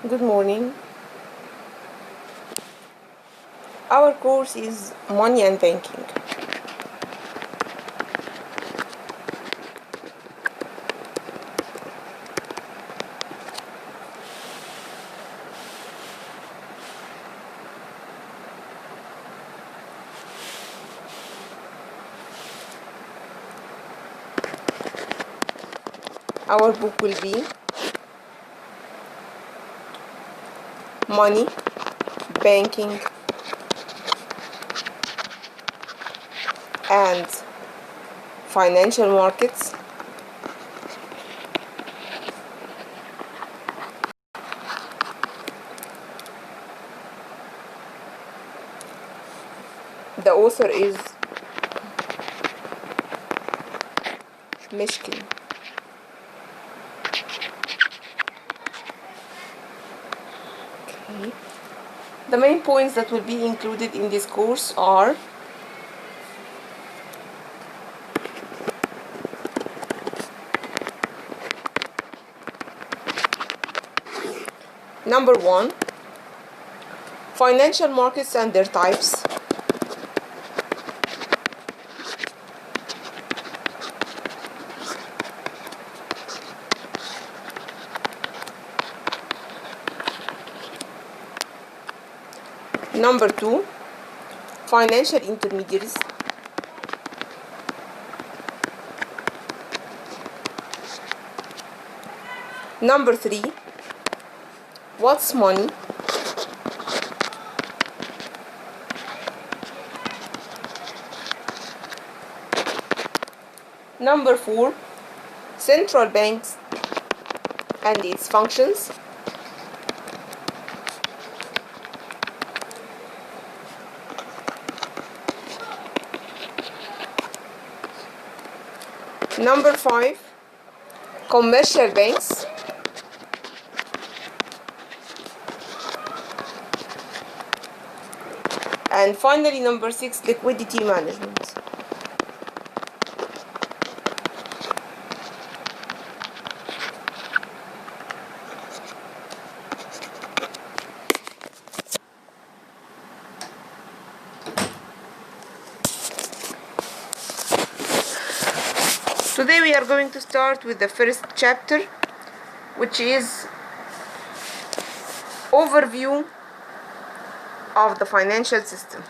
Good morning. Our course is Money and Banking. Our book will be Money, Banking, and Financial Markets. The author is Mishkin. Okay. The main points that will be included in this course are number 1, financial markets and their types. Number 2, financial intermediaries. Number 3, what's money? Number 4, central banks and its functions. Number 5, commercial banks. And finally, number 6, liquidity management. Today we are going to start with the first chapter, which is overview of the financial system.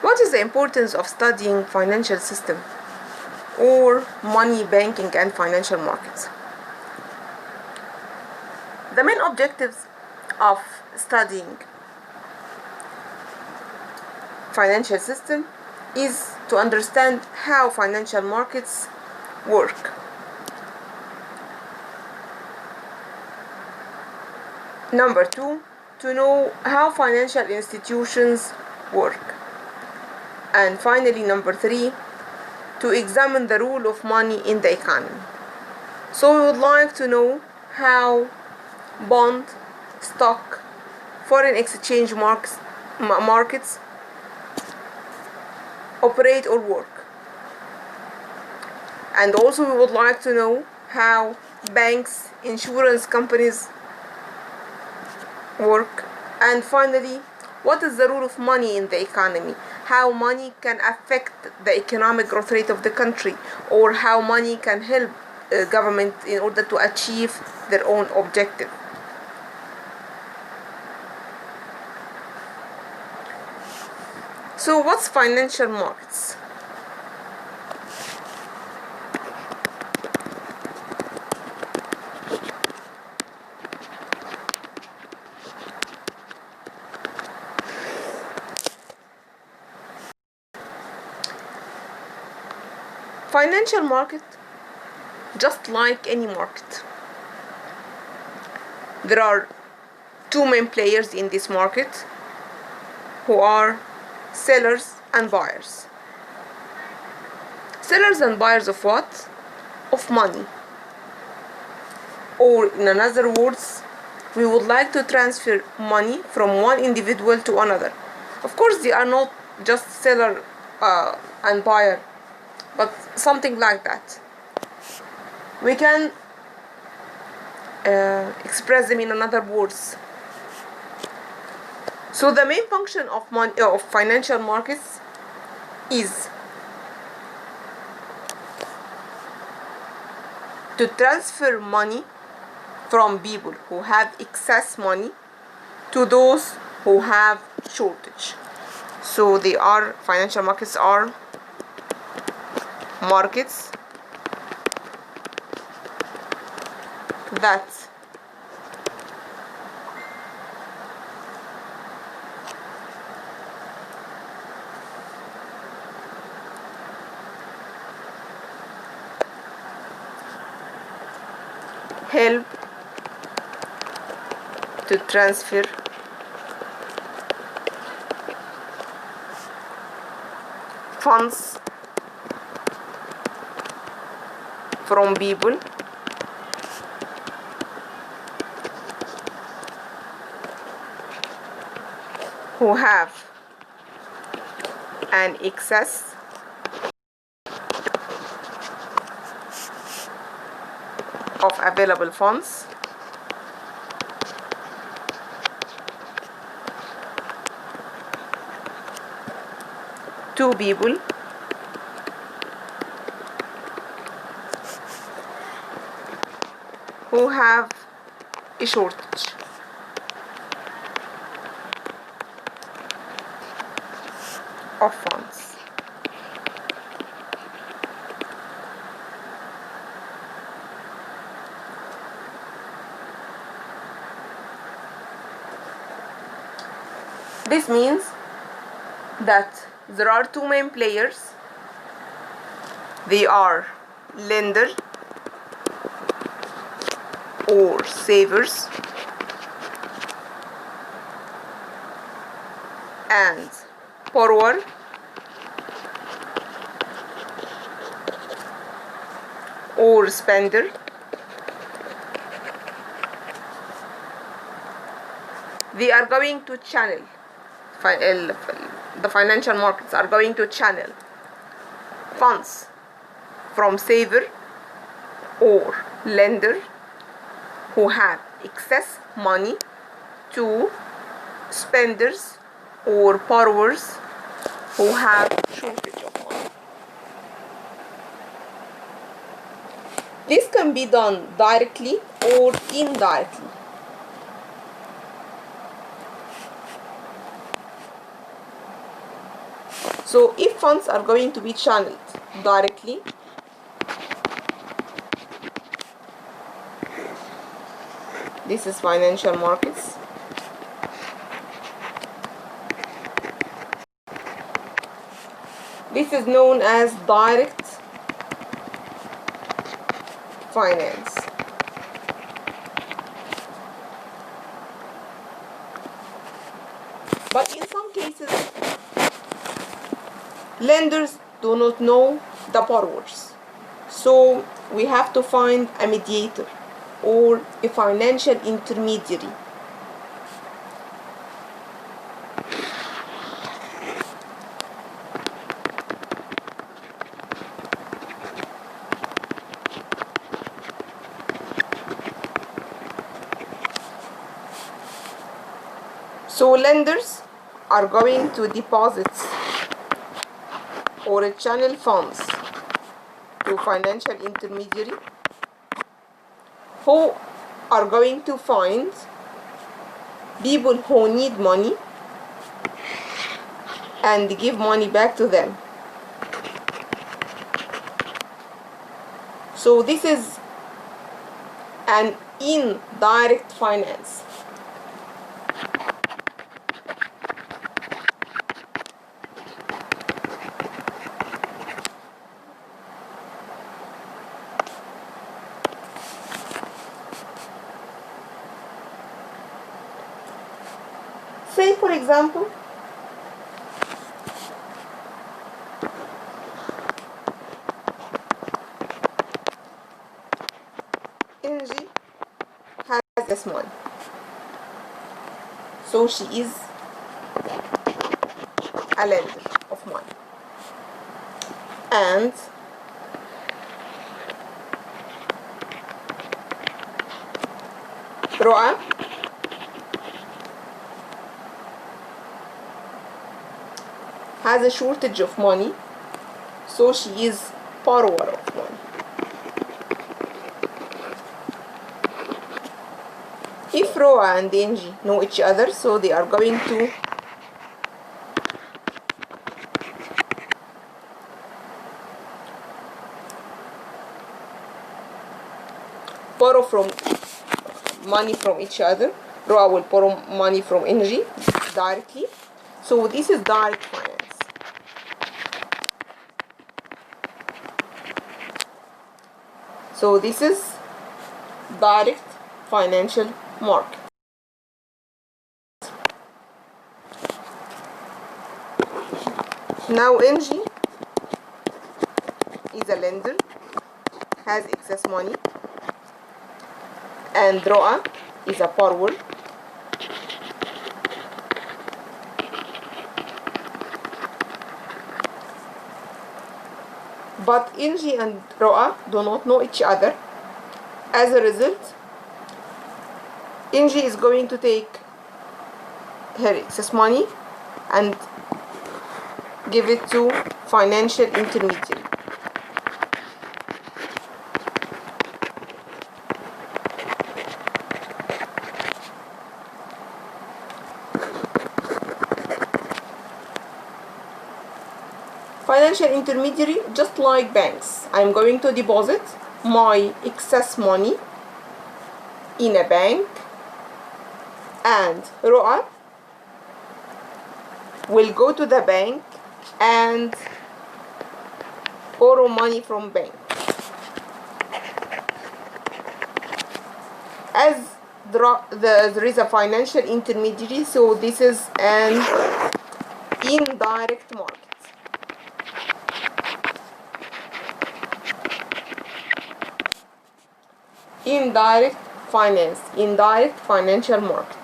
What is the importance of studying financial system or money, banking, and financial markets? The main objectives of studying financial system is to understand how financial markets work. Number 2, to know how financial institutions work. And finally, number 3, to examine the role of money in the economy. So we would like to know how bond, stock, foreign exchange markets operate or work. And also we would like to know how banks, insurance companies work. And finally, what is the role of money in the economy? How money can affect the economic growth rate of the country, or how money can help government in order to achieve their own objective. So what's financial markets? Financial market, just like any market, there are two main players in this market who are sellers and buyers. Sellers and buyers of what? Of money. Or in other words, we would like to transfer money from one individual to another. Of course, they are not just seller and buyer, but something like that. We can express them in another words. So the main function of of financial markets is to transfer money from people who have excess money to those who have shortage. So financial markets are markets that help to transfer funds from people who have an excess of available funds to people who have a shortage. Of funds. This means that there are two main players. They are lender or savers and borrower or spender. They are going to channel, the financial markets are going to channel funds from saver or lender who have excess money to spenders or borrowers who have shortage of money. This can be done directly or indirectly. So if funds are going to be channeled directly, this is financial markets. This is known as direct finance. But in some cases, lenders do not know the borrowers. So we have to find a mediator or a financial intermediary. So lenders are going to deposit or channel funds to financial intermediary who are going to find people who need money and give money back to them. So this is an indirect finance. say for example Angie has this money, so she is a lender of money, and Roa has a shortage of money, so she is borrower of money. If Roa and Angie know each other, so they are going to borrow from money from each other. Roa will borrow money from Angie directly. So this is direct finance. So this is direct financial market. Now Angie is a lender, has excess money, and Roa is a borrower. But Angie and Roa do not know each other. As a result, Angie is going to take her excess money and give it to financial intermediary. Financial intermediary, just like banks. I'm going to deposit my excess money in a bank, and Roa will go to the bank and borrow money from bank. As there is a financial intermediary, so this is an indirect market. Indirect finance, indirect financial market.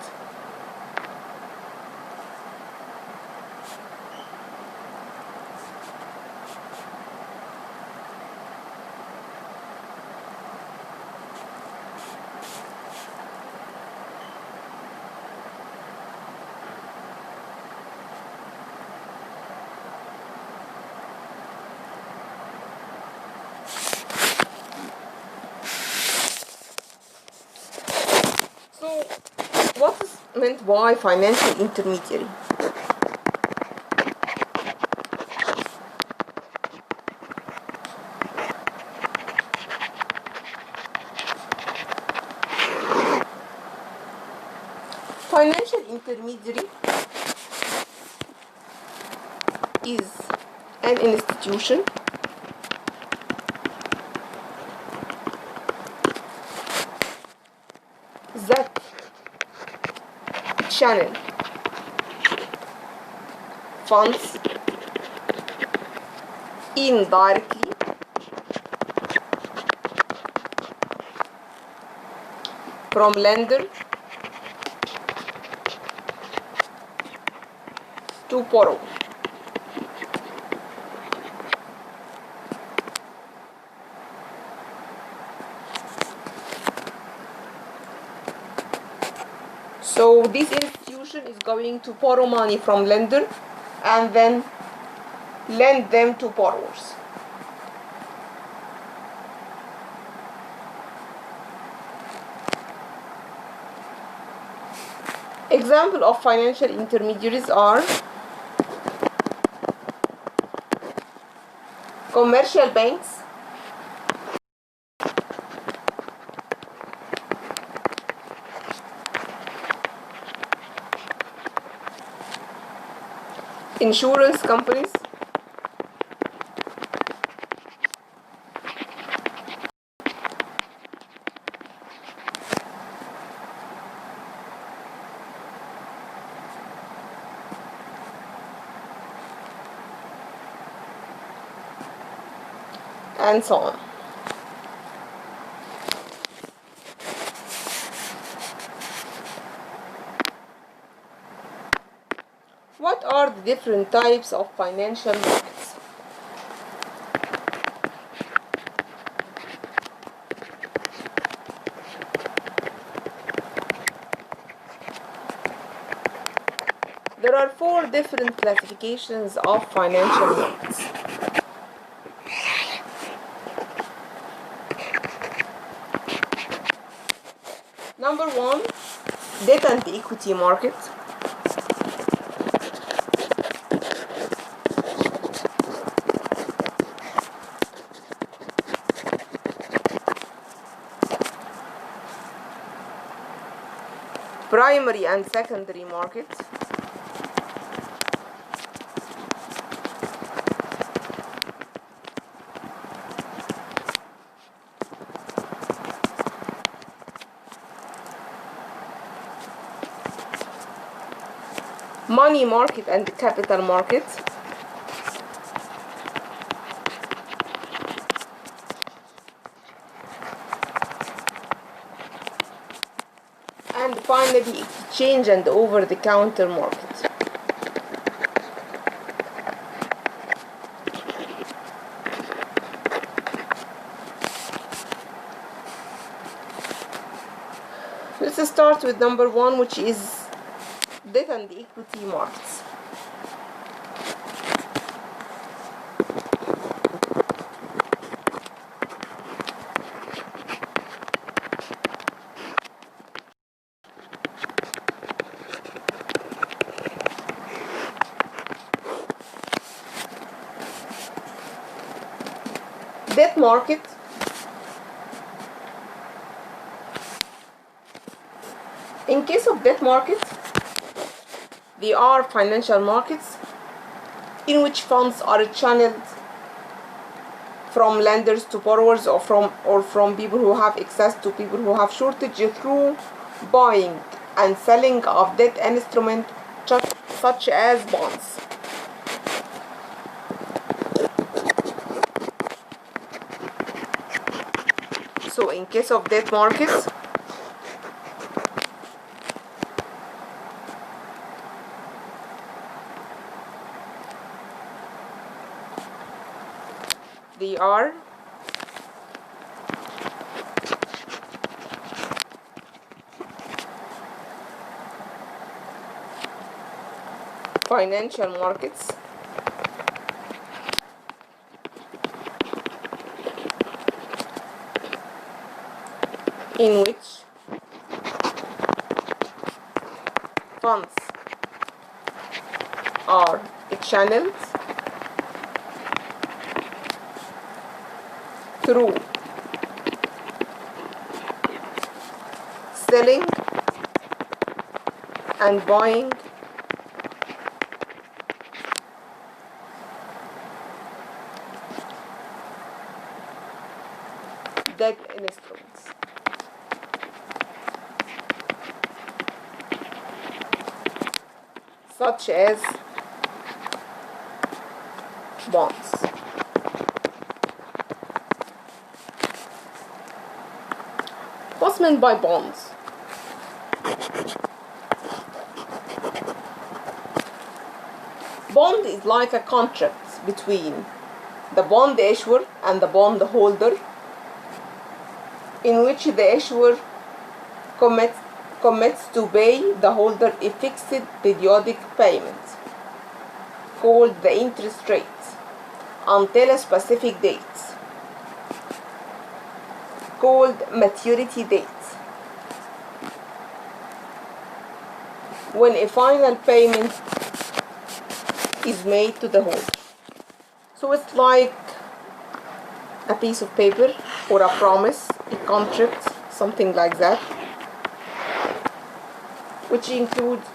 So, what is meant by financial intermediary? Financial intermediary is an institution that channel funds indirectly from lender to borrower. So this institution is going to borrow money from lender and then lend them to borrowers. Example of financial intermediaries are commercial banks, insurance companies, and so on. What are the different types of financial markets? There are 4 different classifications of financial markets. Number 1, debt and equity market. Primary and secondary market. Money market and capital market. And finally, exchange and over-the-counter market. Let's start with number 1, which is debt and equity markets. Debt market in case of debt market, they are financial markets in which funds are channeled from lenders to borrowers or from people who have access to people who have shortage through buying and selling of debt instruments such as bonds. So in case of debt markets, they are financial markets in which funds are channeled through selling and buying debt instruments. Such as bonds. What's meant by bonds? Bond is like a contract between the bond issuer and the bond holder, in which the issuer commits to pay the holder a fixed periodic payment, called the interest rate, until a specific date, called maturity date, when a final payment is made to the holder. So it's like a piece of paper or a promise, a contract, something like that, which includes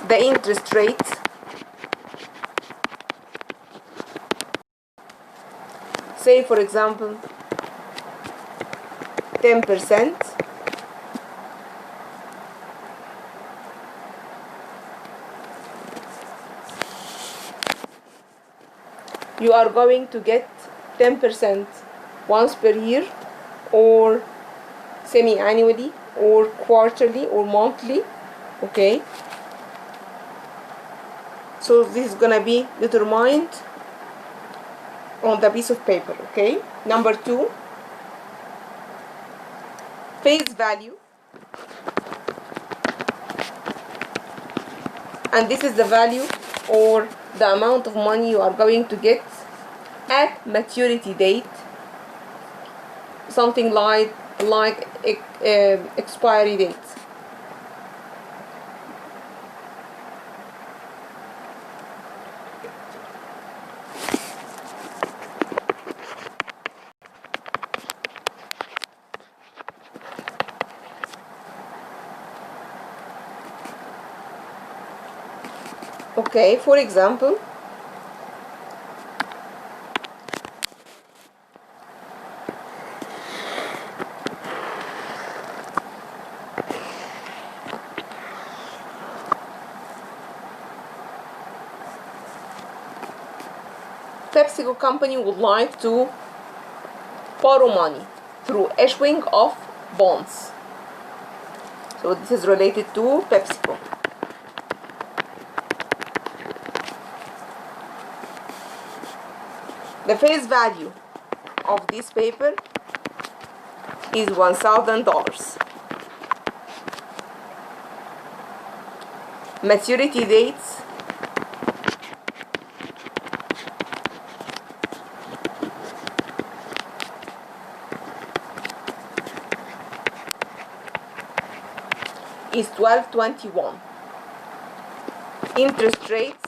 the interest rate, say for example 10%, you are going to get 10% once per year, or semi-annually, or quarterly, or monthly. Okay, so this is gonna be determined on the piece of paper. Okay, number 2, face value, and this is the value or the amount of money you are going to get at maturity date, something like expiry date. Okay, for example, PepsiCo company would like to borrow money through issuing of bonds. So this is related to PepsiCo. The face value of this paper is $1,000. Maturity dates is 12.21. Interest rates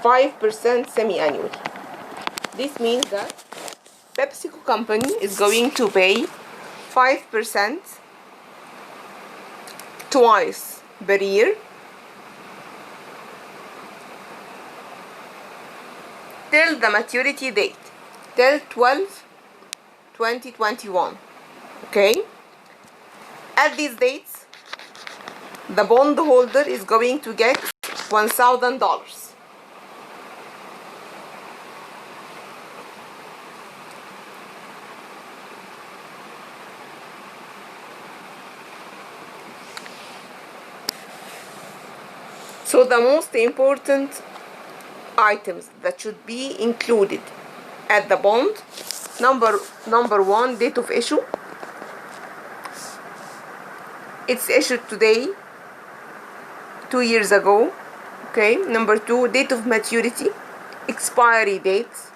%5 semi-annually. This means that PepsiCo company is going to pay 5% twice per year till the maturity date, till 12/2021. Okay, at these dates the bondholder is going to get $1,000. So the most important items that should be included at the bond, number 1, date of issue. It's issued today, 2 years ago. Okay, number 2, date of maturity, expiry dates.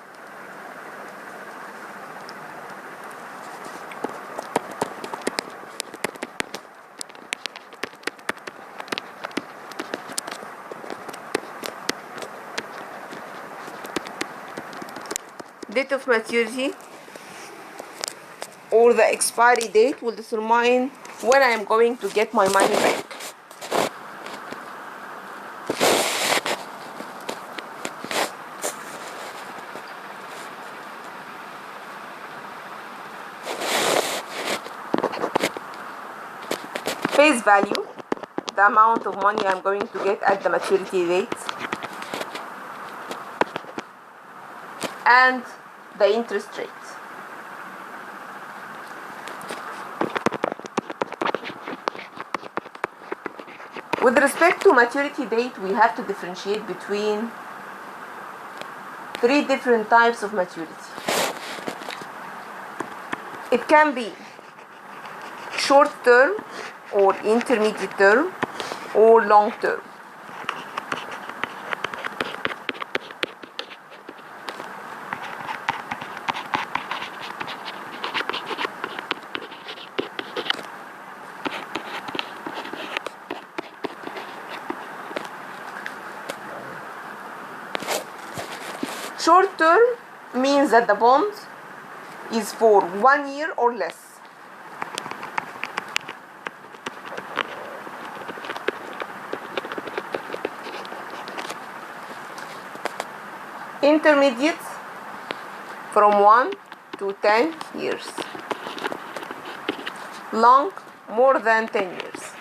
Date of maturity or the expiry date will determine when I am going to get my money back. Face value, the amount of money I'm going to get at the maturity date, and the interest rate. With respect to maturity date, we have to differentiate between 3 different types of maturity. It can be short term, or intermediate term, or long term. Short term means that the bond is for 1 year or less. Intermediate, from 1 to 10 years. Long, more than 10 years.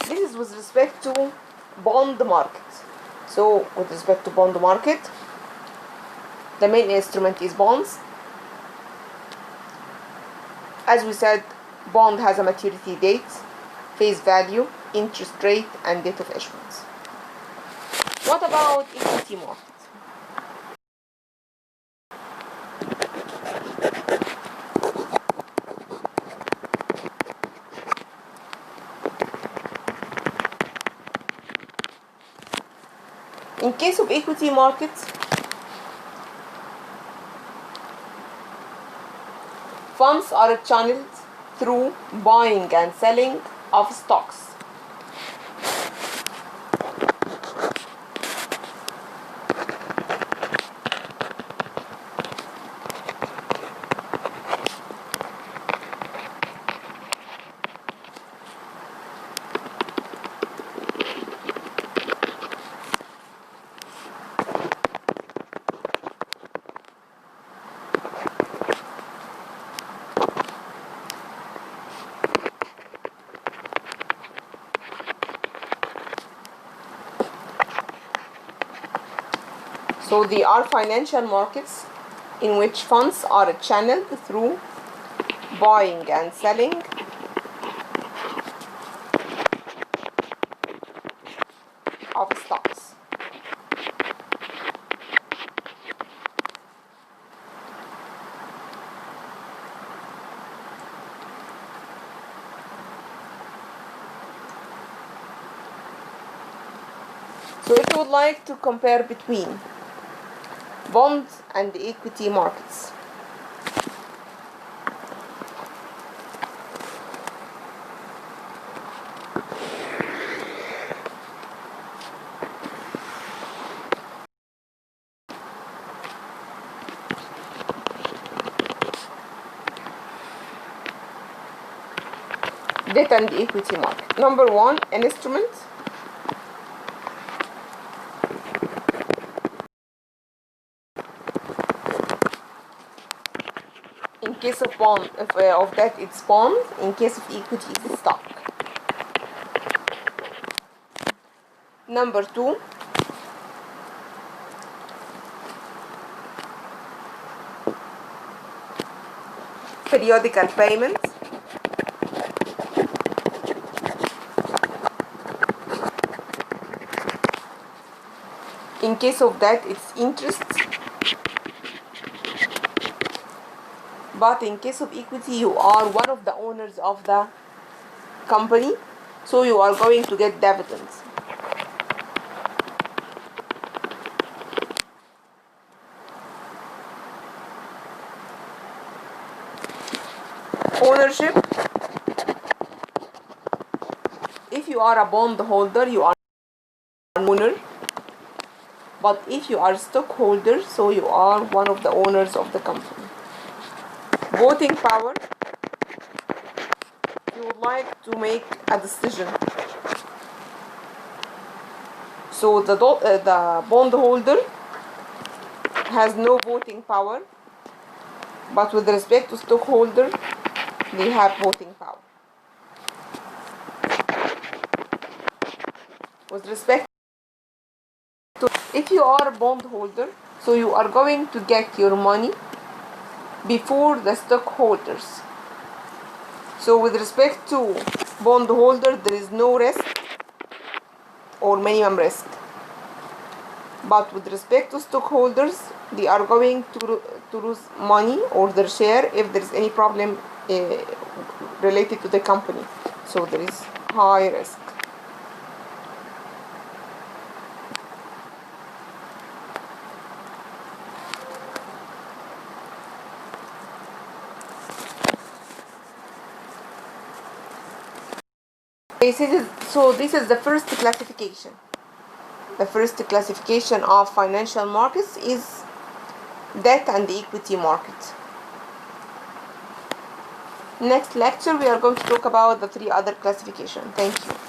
This is with respect to bond market. So with respect to bond market, the main instrument is bonds. As we said, bond has a maturity date, face value, interest rate, and date of issuance. What about equity market? In case of equity markets, funds are channeled through buying and selling of stocks. So they are financial markets in which funds are channeled through buying and selling of stocks. So if you would like to compare between bonds and the equity markets, debt and the equity market. Number one, an instrument in case of bond, of debt it's bond, in case of equity it's stock. Number two, periodical payments. In case of that, it's interest. But in case of equity, you are one of the owners of the company, so you are going to get dividends. Ownership. If you are a bond holder, you are an owner. But if you are a stockholder, so you are one of the owners of the company. Voting power. You would like to make a decision. So the bondholder has no voting power, but with respect to stockholder, they have voting power. With respect to, if you are a bondholder, so you are going to get your money before the stockholders. So with respect to bondholder, there is no risk or minimum risk. But with respect to stockholders, they are going to lose money or their share if there is any problem related to the company. So there is high risk. So this is the first classification. The first classification of financial markets is debt and equity market. Next lecture we are going to talk about the 3 other classifications. Thank you.